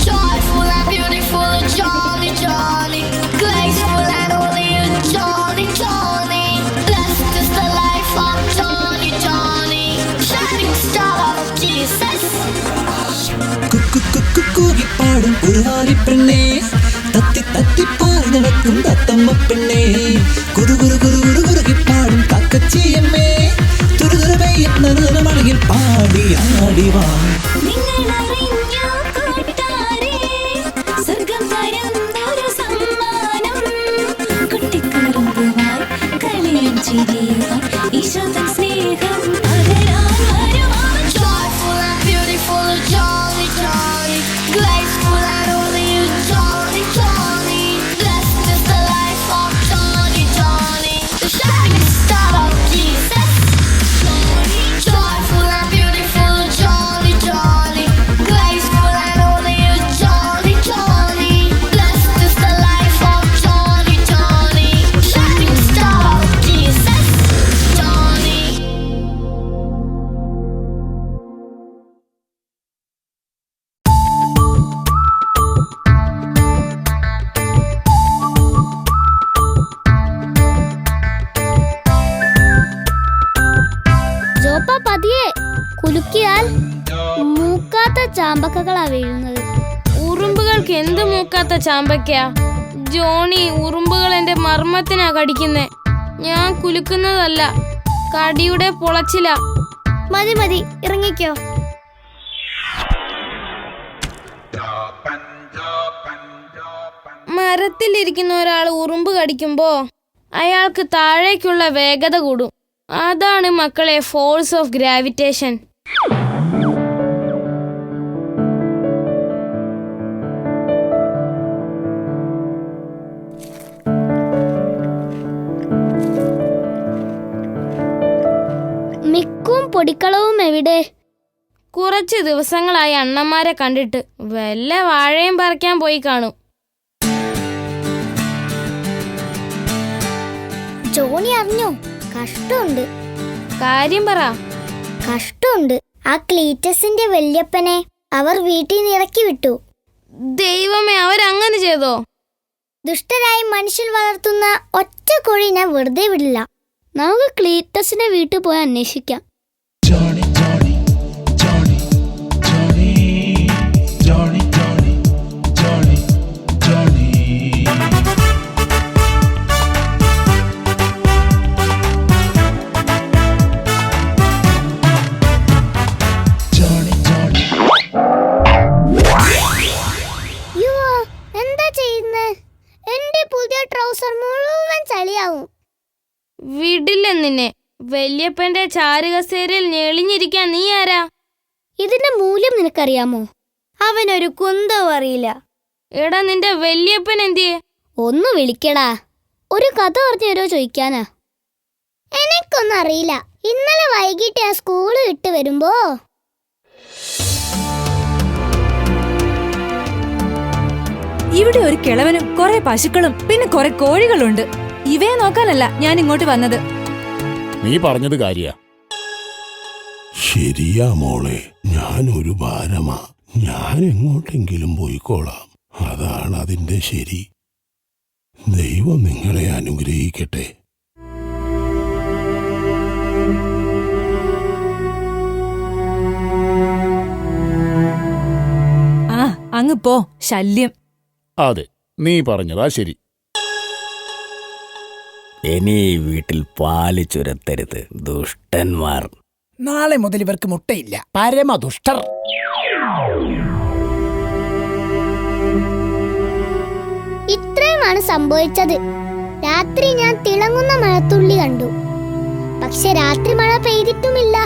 Joyful and beautiful, Johnny, Johnny. Graceful and holy, Johnny, Johnny. Blessed is the life of Johnny, Johnny. Shining star of Jesus. കൂകിപ്പാടും ഒരു പെണ്ണേ, തത്തി തത്തി പാറി നടക്കും തത്തമ്മ പെണ്ണേ, കുറുകുറുകിപ്പാടും കാക്കച്ചിയമ്മേ, തുരുതുറവെയ്യുന്ന മഴയിൽ പാടി ആടിവാ. Joyful and beautiful, Johnny, Johnny. Graceful and holy, Johnny, Johnny. Blessed is the life of Johnny, Johnny. The shining star of Jesus. Joyful and beautiful, Johnny, Johnny. Graceful and holy, Johnny, Johnny. Blessed is the life of Johnny, Johnny. Shining star of Jesus. Johnny. Joppa പതിയെ കുലുക്കിയാൽ മൂക്കാത്ത ചാമ്പക്കകളാ വീഴുന്നത്. ഉറുമ്പുകൾക്ക് എന്ത് മൂക്കാത്ത ചാമ്പയ്ക്കാ? Johnny, ഉറുമ്പുകൾ എന്റെ മർമ്മത്തിനാ കടിക്കുന്നേ. ഞാൻ കുലുക്കുന്നതല്ല, കടിയുടെ പൊളച്ചില. മതി മതി, ഇറങ്ങിക്കോ. മരത്തിലിരിക്കുന്ന ഒരാൾ ഉറുമ്പ് കടിക്കുമ്പോ അയാൾക്ക് താഴേക്കുള്ള വേഗത കൂടും. അതാണ് മക്കളെ ഫോഴ്സ് ഓഫ് ഗ്രാവിറ്റേഷൻ. മിക്കും പൊടിക്കളവും എവിടെ? കുറച്ച് ദിവസങ്ങളായി അണ്ണന്മാരെ കണ്ടിട്ട്. വല്ല വാഴയും പറിക്കാൻ പോയി കാണും. ജോണി അറിഞ്ഞോ? കഷ്ടമുണ്ട്. കാര്യം പറ. കഷ്ടമുണ്ട്. ആ ക്ലീറ്റസിന്റെ വല്യപ്പനെ അവർ വീട്ടിൽ നിന്ന് ഇറക്കി വിട്ടു. ദൈവമേ, അവരങ്ങനെ ചെയ്തോ? ദുഷ്ടരായി മനുഷ്യൻ വളർത്തുന്ന ഒറ്റ കോഴി ഞാൻ വെറുതെ വിടില്ല. നമുക്ക് ക്ലീറ്റസിന്റെ വീട്ടിൽ പോയി അന്വേഷിക്കാം. Johnny, Johnny, Johnny, Johnny, Johnny, Johnny, Johnny, Johnny. Johnny, Johnny. യോ, എന്താ ചെയ്യുന്നേ? എന്റെ പുതിയ ട്രൗസർ മുഴുവൻ ചളിയാവും. വിടില്ല നിന്നെ. വല്യപ്പന്റെ ചാരുകസേരയിൽ ഞെളിഞ്ഞിരിക്കാൻ നീ ആരാ? ഇതിന്റെ മൂല്യം നിനക്കറിയാമോ? അവനൊരു കുന്തവും അറിയില്ല. എടാ, നിന്റെ വല്യപ്പൻ എന്തിയെ? ഒന്ന് വിളിക്കടാ. ഒരു കഥ പറഞ്ഞു തരോ ചോദിക്കാനാ. എനിക്കൊന്നും അറിയില്ല. ഇന്നലെ വൈകിട്ട് ഞാൻ സ്കൂള് വിട്ട് വരുമ്പോ ഇവിടെ ഒരു കിളവനും കുറെ പശുക്കളും പിന്നെ കുറെ കോഴികളുണ്ട്. ഇവയെ നോക്കാനല്ല ഞാൻ ഇങ്ങോട്ട് വന്നത്. നീ പറഞ്ഞത് കാര്യാ. ശരിയാ മോളെ, ഞാനൊരു ഭാരമാ. ഞാൻ എങ്ങോട്ടെങ്കിലും പോയിക്കോളാം. അതാണ് അതിന്റെ ശരി. ദൈവം നിങ്ങളെ അനുഗ്രഹിക്കട്ടെ. ആ, അങ്ങ് പോ. ശല്യം. അതെ, നീ പറഞ്ഞതാ ശരി. ഇനി ഈ വീട്ടിൽ പാല് ചുരത്തരുത്, ദുഷ്ടന്മാർ. നാളെ മുതൽ ഇവർക്ക് മുട്ടയില്ല. പരമദുഷ്ടർ. ഇത്രയുമാണ് സംഭവിച്ചത്. രാത്രി ഞാൻ തിളങ്ങുന്ന മഴത്തുള്ളി കണ്ടു. പക്ഷെ രാത്രി മഴ പെയ്തിട്ടുമില്ല.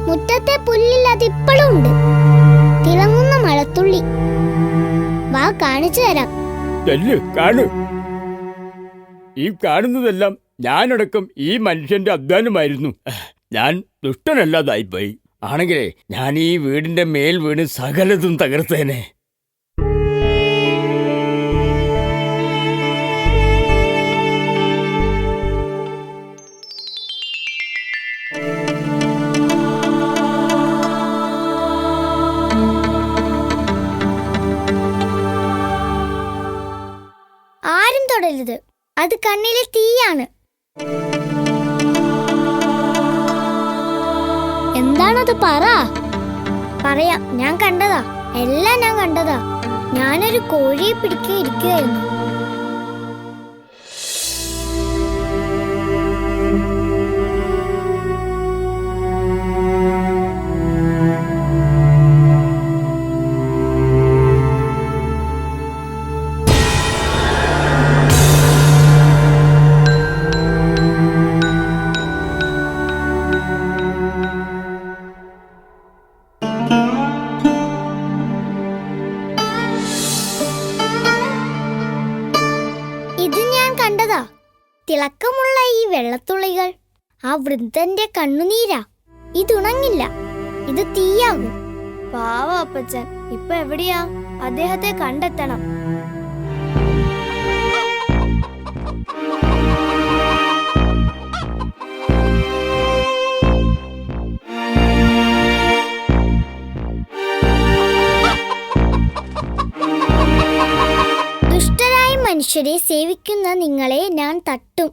മുറ്റത്തെ പുല്ലിൽ അതിപ്പോഴും ഉണ്ട്. തിളങ്ങുന്ന മഴത്തുള്ളി. വാ, കാണിച്ചു തരാം. കാണു. ഈ കാണുന്നതെല്ലാം ഞാനടക്കം ഈ മനുഷ്യന്റെ അധ്വാനമായിരുന്നു. ഞാൻ ദുഷ്ടനല്ലാതായിപ്പോയി. ആണെങ്കിലേ ഞാൻ ഈ വീടിന്റെ മേൽ വീണ് സകലതും തകർത്തേനെ. അത് കണ്ണിലെ തീയാണ്. എന്താണത് പറ. പറയാം, ഞാൻ കണ്ടതാ, എല്ലാം ഞാൻ കണ്ടതാ. ഞാനൊരു കോഴിയെ പിടിക്കാൻ ഇരിക്കുകയായിരുന്നു. തിളക്കമുള്ള ഈ വെള്ളത്തുള്ളികൾ ആ വൃദ്ധന്റെ കണ്ണുനീരാ. ഇതുണങ്ങില്ല, ഇത് തീയാകും. പാവ അപ്പച്ചൻ ഇപ്പൊ എവിടെയാ? അദ്ദേഹത്തെ കണ്ടെത്തണം. ദുഷ്ടരായ മനുഷ്യരെ സേവിക്കുന്ന നിങ്ങളെ ഞാൻ തട്ടും.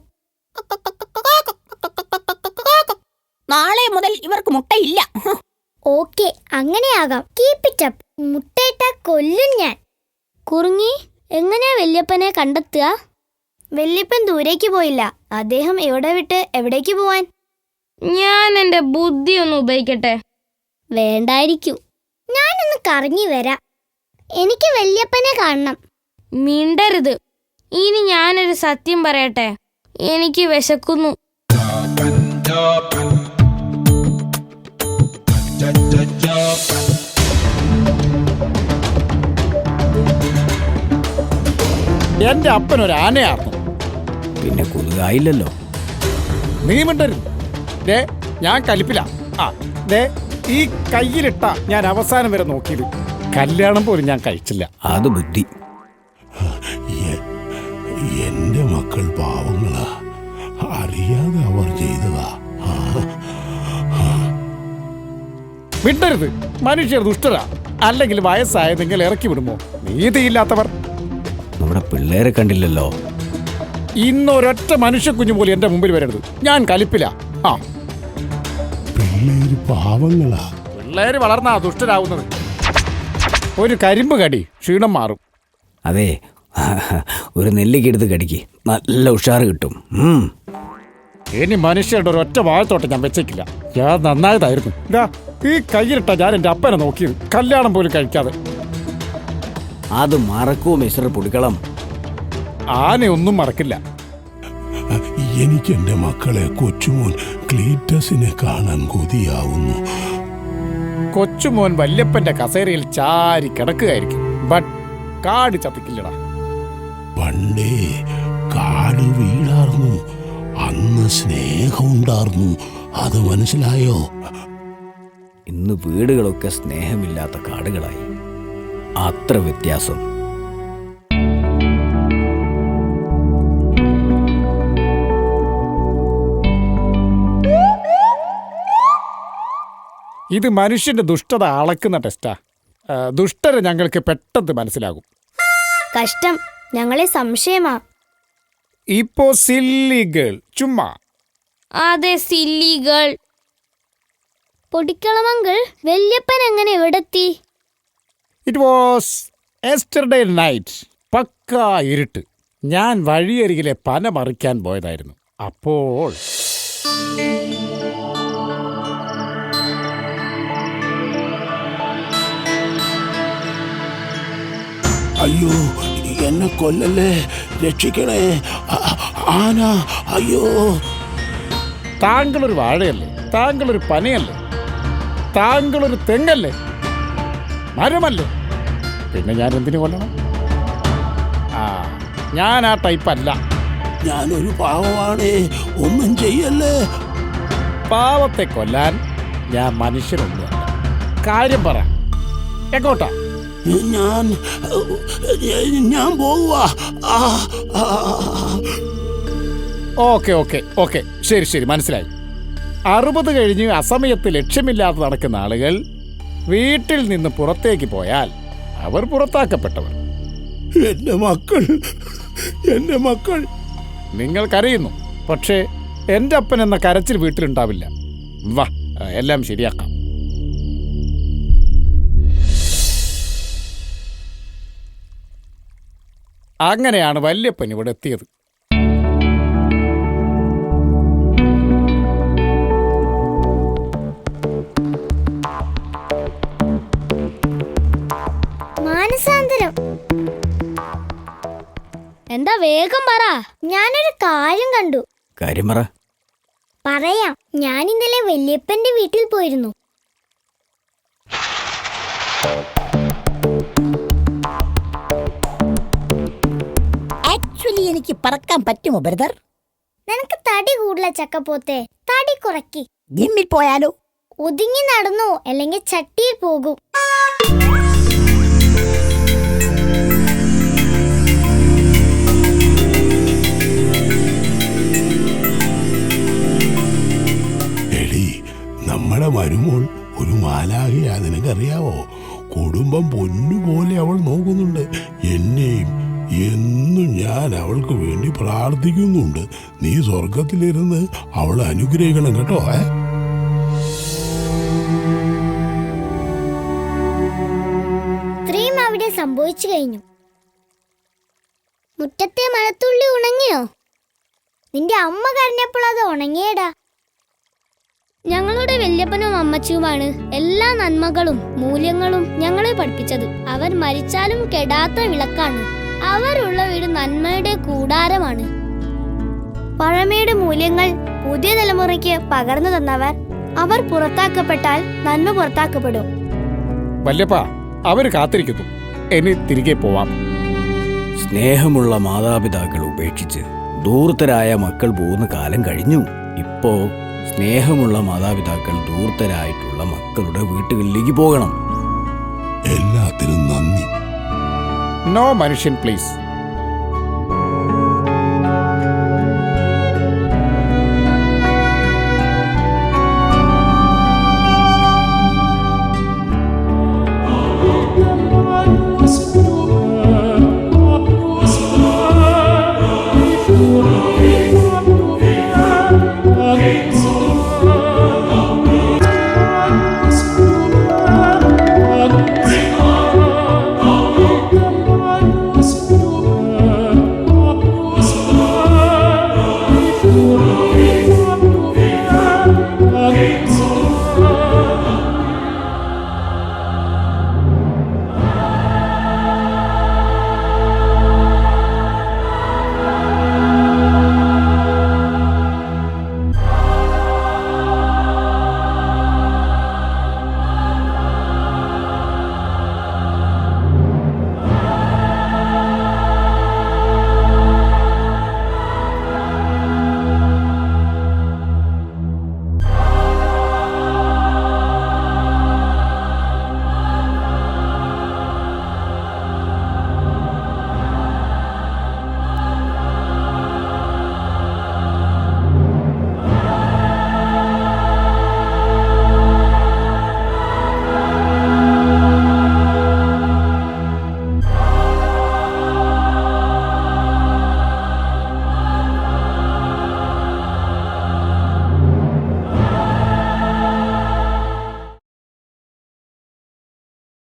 നാളെ മുതൽ ഇവർക്ക് മുട്ടയില്ല. ഓക്കെ, അങ്ങനെയാകാം. Keep it up. മുട്ടയിട്ട കൊല്ലും ഞാൻ. കുറുങ്ങി, എങ്ങനെയാ വല്യപ്പനെ കണ്ടെത്തുക? വല്യപ്പൻ ദൂരേക്ക് പോയില്ല. അദ്ദേഹം എവിടെ വിട്ട് എവിടേക്ക് പോവാൻ? ഞാൻ എന്റെ ബുദ്ധി ഒന്ന് ഉപയോഗിക്കട്ടെ. വേണ്ടായിരിക്കും. ഞാനൊന്ന് കറങ്ങി വരാം. എനിക്ക് വല്യപ്പനെ കാണണം. മിണ്ടരുത്. ഇനി ഞാനൊരു സത്യം പറയട്ടെ. എനിക്ക് വിശക്കുന്നു. എന്റെ അപ്പനൊരു ആനയായിരുന്നു. പിന്നെ കൊതുകായില്ലല്ലോ. നീ മിണ്ടരുത്. ദേ, ഞാൻ കലിപ്പില്ല. ഈ കയ്യിലിട്ട ഞാൻ അവസാനം വരെ നോക്കിയത്. കല്യാണം പോലും ഞാൻ കഴിച്ചില്ല. അത് ബുദ്ധി. എന്റെ മക്കൾ പാവങ്ങളാ, അറിയാതെ അവർ ചെയ്തതാ. വിടരുത്. മനുഷ്യർ ദുഷ്ടരാ. അല്ലെങ്കിൽ വയസ്സായ നിങ്ങൾ ഇറക്കി വിടുമോ? നീതിയില്ലാത്തവർ. നമ്മുടെ പിള്ളേരെ കണ്ടില്ലല്ലോ. ഇന്നൊരൊറ്റ മനുഷ്യ കുഞ്ഞു പോലും എന്റെ മുമ്പിൽ വരരുത്. ഞാൻ കലിപ്പില്ല. പിള്ളേര് പാവങ്ങളാ. പിള്ളേര് വളർന്നാ ദുഷ്ടരാവുന്നത്. ഒരു കരിമ്പ് കടി ക്ഷീണം മാറും. അതെ, ഒരു നെല്ലിക്ക എടുത്ത് കടിക്ക്, നല്ല ഉഷാറ് കിട്ടും. ഇനി മനുഷ്യരുടെ ഒരൊറ്റ വാഴത്തോട്ടം ഞാൻ വെച്ചേക്കില്ല. ഞാൻ നന്നായതായിരുന്നു. ഈ കയ്യിലിട്ട ഞാൻ എന്റെ അപ്പനെ നോക്കിയത്. കല്യാണം പോലും കഴിക്കാതെ. അത് മറക്കൂ മിസ്റ്റർ പുടിക്കളം. ആനയൊന്നും മറക്കില്ല. എനിക്ക് എന്റെ മക്കളെ കൊച്ചുമോൻ ക്ലീറ്റസിനെ കാണാൻ കൊതിയാവുന്നു. കൊച്ചുമോൻ വല്യപ്പന്റെ കസേരയിൽ ചാരി കിടക്കുകയായിരിക്കും. ബട്ട് കാട് ചത്തിക്കില്ലടാ. പണ്ടേ കാട് വീടാർന്നു. അന്ന് സ്നേഹമുണ്ടാർന്നു. അത് മനസ്സിലായോ? ഇന്ന് വീടുകളൊക്കെ സ്നേഹമില്ലാത്ത കാടുകളായി. അത്ര വ്യത്യാസം. ഇത് മനുഷ്യന്റെ ദുഷ്ടത അളക്കുന്ന ടെസ്റ്റാ. ദുഷ്ടരെ ഞങ്ങൾക്ക് പെട്ടെന്ന് മനസ്സിലാകും. കഷ്ടം, ഞങ്ങളെ സംശയമാ. ഇപ്പോ സില്ലികൾ ചുമ്മാ. അതെ, സില്ലികൾ. പൊടിക്കളമങ്കൾ, വല്യപ്പൻ എങ്ങനെ എവിടെത്തി? It was yesterday night. പക്കാ ഇരുട്ട്. ഞാൻ വഴിയരികിലെ പന മറിക്കാൻ പോയതായിരുന്നു. അപ്പോൾ അയ്യോ, എന്നെ കൊല്ലല്ലേ, രക്ഷിക്കണേ, ആന, അയ്യോ. താങ്കളൊരു വാഴയല്ലേ? താങ്കളൊരു പനയല്ലേ? താങ്കളൊരു തെങ്ങല്ലേ? മരമല്ലേ? പിന്നെ ഞാൻ എന്തിനു കൊല്ലണം? ഞാൻ ആ ടൈപ്പല്ല. ഞാനൊരു പാവമാണേ, ഒന്നും ചെയ്യല്ലേ. പാവത്തെ കൊല്ലാൻ ഞാൻ മനുഷ്യനൊന്നുമല്ല. കാര്യം പറ, എങ്ങോട്ടാ? ഞാൻ പോവാ. ഓക്കെ ഓക്കെ ഓക്കെ, ശരി ശരി, മനസ്സിലായി. 60 കഴിഞ്ഞ് അസമയത്ത് ലക്ഷ്യമില്ലാതെ നടക്കുന്ന ആളുകൾ വീട്ടിൽ നിന്ന് പുറത്തേക്ക് പോയാൽ അവർ പുറത്താക്കപ്പെട്ടവർ. എന്റെ മക്കൾ, എന്റെ മക്കൾ. നിങ്ങൾ കരയുന്നു, പക്ഷേ എൻ്റെ അപ്പൻ എന്ന കരച്ചിൽ വീട്ടിലുണ്ടാവില്ല. വാ, എല്ലാം ശരിയാക്കാം. അങ്ങനെയാണ് വല്യപ്പൻ ഇവിടെ എത്തിയത്. മാനസാന്തരം. എന്താ വേഗം പറ. ഞാനൊരു കാര്യം കണ്ടു. കാര്യം പറ. പറയാം. ഞാൻ ഇന്നലെ വല്യപ്പന്റെ വീട്ടിൽ പോയിരുന്നു. ആക്ച്വലി എനിക്ക് പറക്കാൻ പറ്റുമോ ബ്രദർ? നിനക്ക് തടി കൂടുതല ചക്കപ്പോത്തെ. തടി കുറയ്ക്ക്. ജിമ്മിൽ പോയാലോ? ഒതുങ്ങി നടന്നോ, അല്ലെങ്കിൽ ചട്ടിയിൽ പോകും. എടി, നമ്മുടെ മരുമോൾ ഒരു മാലാഖയാ, നിനക്കറിയാവോ? കുടുംബം പൊന്നുപോലെ അവൾ നോക്കുന്നുണ്ട്. എന്നെയും എന്നും ഞാൻ അവൾക്ക് വേണ്ടി പ്രാർത്ഥിക്കുന്നുണ്ട്. നീ സ്വർഗത്തിലിരുന്ന് അവളെ അനുഗ്രഹിക്കണം കേട്ടോ. ഇത്രയും അവിടെ സംഭവിച്ചു കഴിഞ്ഞു. മുറ്റത്തെ മഴത്തുള്ളി ഉണങ്ങിയോ? നിന്റെ അമ്മ കരഞ്ഞപ്പോൾ അത് ഉണങ്ങിയടാ. ഞങ്ങളുടെ വല്യപ്പനും അമ്മച്ചിയുമാണ് എല്ലാ നന്മകളും മൂല്യങ്ങളും ഞങ്ങളെ പഠിപ്പിച്ചത്. അവർ മരിച്ചാലും കെടാത്ത വിളക്കാണ്. അവരുള്ള വീട് നന്മയുടെ കൂടാരമാണ്. പഴമയുടെ മൂല്യങ്ങൾ പുതിയ തലമുറയ്ക്ക് പകർന്നു തന്നവർ. അവർ പുറത്താക്കപ്പെട്ടാൽ നന്മ പുറത്താക്കപ്പെടും. വല്യപ്പ, അവര് കാത്തിരിക്കുന്നു. ഇനി തിരികെ പോവാം. സ്നേഹമുള്ള മാതാപിതാക്കൾ ഉപേക്ഷിച്ച് ദൂർത്തരായ മക്കൾ പോകുന്ന കാലം കഴിഞ്ഞു. ഇപ്പോ സ്നേഹമുള്ള മാതാപിതാക്കൾ ദൂർത്തരായിട്ടുള്ള മക്കളുടെ വീട്ടുകളിലേക്ക് പോകണം. എല്ലാത്തിനും നന്ദി. നോ മനുഷ്യൻ പ്ലീസ്.